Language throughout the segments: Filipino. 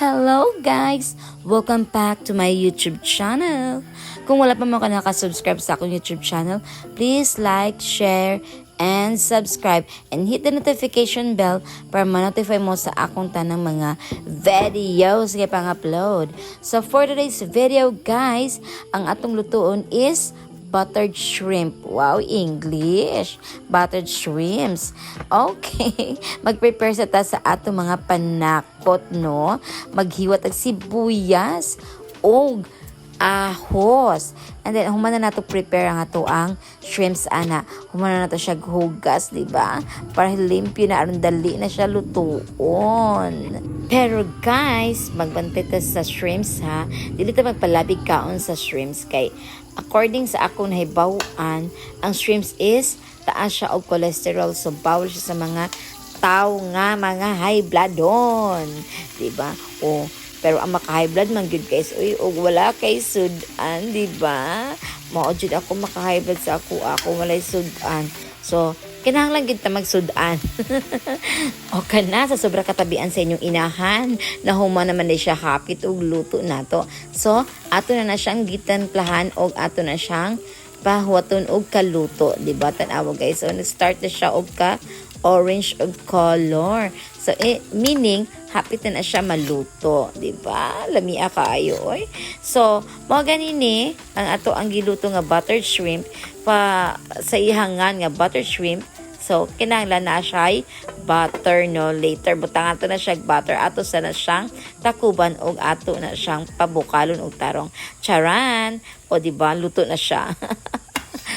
Hello guys! Welcome back to my YouTube channel. Kung wala pa mga nakasubscribe sa akong YouTube channel, please like, share, and subscribe and hit the notification bell para ma-notify mo sa akong tanang mga videos nga pang-upload. So for today's video guys, ang atong lutuon is buttered shrimp. Wow, English! Buttered shrimps. Okay. Mag-prepare sa ta sa ato mga panakot, no? Maghiwat ang sibuyas o ahos. And then, humana na to prepare ang ato ang shrimps, ana. Humana na to siya hugas, di ba? Para limpyo na, aron dali na siya lutuon. Pero guys, magbantay ta sa shrimps, ha? Dili ta magpalabig kaon sa shrimps kay according sa akong nahibawan, ang shrimps is taas siya og cholesterol, so bawal siya sa mga tao nga mga high blood don, di ba? O pero ang maka-high blood man gyud guys, uy, og wala kay sudan, di ba? Mao jud ako maka-high blood sa ako walay sudan. So kinahanglan gid ta magsudan. O kana sa sobra katabian sa inyong inahan na huma naman na siya hapit og luto nato. So ato na siyang gitemplahan og ato na siyang pahuwaton og kaluto, di ba? Tan-awa guys. So nag-start na siya og ka orange og color. So meaning hapit na siya maluto, di ba? Lamia kaayo oy. So mo ganini ang ato ang giluto nga buttered shrimp pa sa ihangan nga buttered shrimp. So kinahanglan na siya butter, no? Later butangan to na siya butter, ato sa na siyang takuban og ato na siyang pabukalon og tarong. Charan! O di ba luto na siya.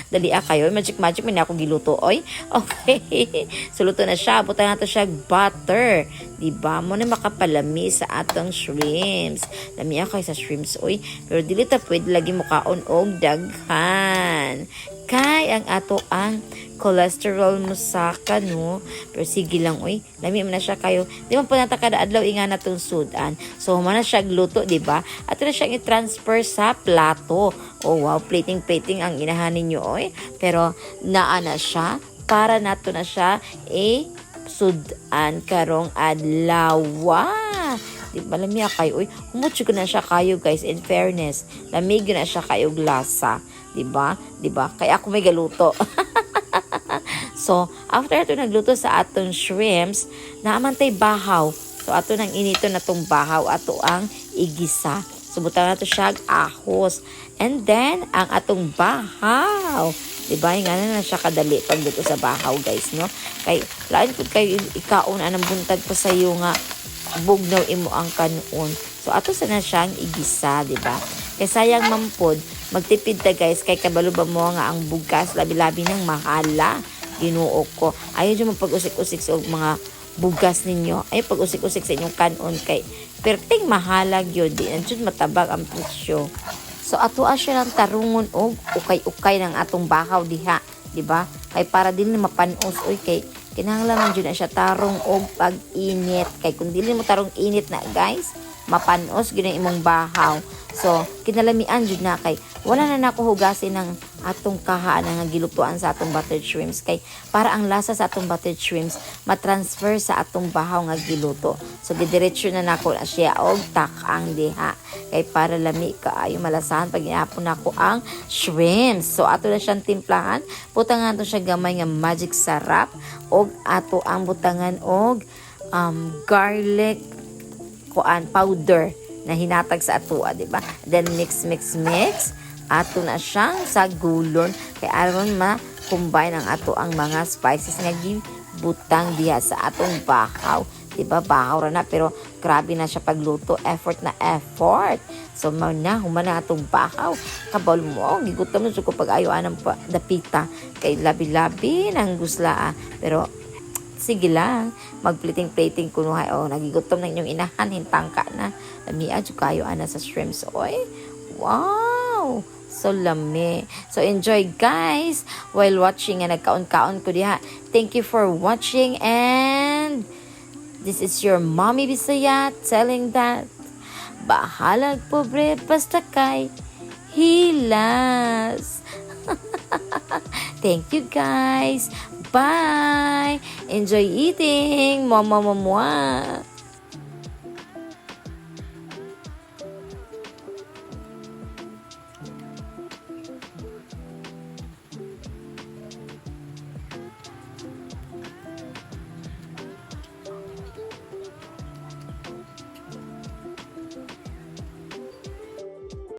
Dali kayo, magic man ako giluto oy. Okay. So luto na siya, butan nato siya butter. Di ba? Mo na makapalami sa atong shrimps. Lami kay sa shrimps oy. Pero dili ta pwede lagi mo kaon og daghan. Kay ang ato ang cholesterol mo saka, no? Pero sige lang, oy. Lami man na siya kayo. Di man po nata kada adlaw inga natong sudan. So, humana siya gluto, di ba? At na siyang i-transfer sa plato. Oh, wow. Plating ang inahan ninyo, oy. Pero, naa na siya. Para nato na siya, sudan karong adlaw. Di ba, lami kayo, oy. Humutso ko na siya kayo, guys. In fairness, lamig na siya kayo glasa. Di ba? Di ba? Kaya ako may galuto. So, after ito nagluto sa atong shrimps, naamantay bahaw. So, ato nang inito na tong bahaw, ato ang igisa. So, butang nato siya ahos. And then, ang atong bahaw. Diba? Yung na siya kadali pagluto sa bahaw, guys, no? Kay, lain po kayo ikaon anang buntag pa sa iyo nga bugnaw imo ang kanuon. So, ato sana siyang igisa, diba? Kaya sayang mampod, magtipid ta guys, kay kabalo ba mo nga ang bugas, labi-labi ng mahala. Ginuo ko. Ayaw dyan mapag-usik-usik sa mga bugas ninyo. Ayaw pag-usik-usik sa inyong kanon kay perting mahalag yun. Di nandiyon matabag ang presyo. So ato siya ng tarungon og ukay-ukay ng atong bahaw diha. Diba? Kay para din mapanos. Uy, kay kinahanglan dyan na siya tarong og pag-init. Kay kung dili mo tarong init na guys, mapanos gina imong bahaw. So, kinalamian jud na kay wala na nako hugasin ng atong kahaan nga gilutuan sa atong buttered shrimps kay para ang lasa sa atong buttered shrimps matransfer sa atong bahaw nga giluto. So, gidiretso na nako na siya og takang diha kay para lami kaayo malasahan pag iapon nako ang shrimps. So, ato na siyang timplahan. Butangan to siya gamay nga magic sarap og ato ang butangan og garlic powder na hinatag sa atua, di ba? Then mix. Ato na siyang sa gulon kay aron ma-combine ang ato ang mga spices nga gibutang diha sa atong bahaw. Di ba? Bahaw ra na pero grabe na siya pagluto. Effort. So humana atong bahaw. Kabal mo, gigutom na ko pag ayo anang dapita kay labi-labi nang gusla. Pero sige lang, magplating kunuhay. O, nagigutom na inyong inahan, hintang ka na. Lamia, kayo ana sa shrimps. Oy, wow! So lami. So enjoy guys while watching and nagkaon-kaon ko diha. Thank you for watching and this is your Mommy Bisaya telling that bahalag pobre basta kay hilas. Thank you guys. Bye! Enjoy eating! Mwah, mwah, mwah, mwah.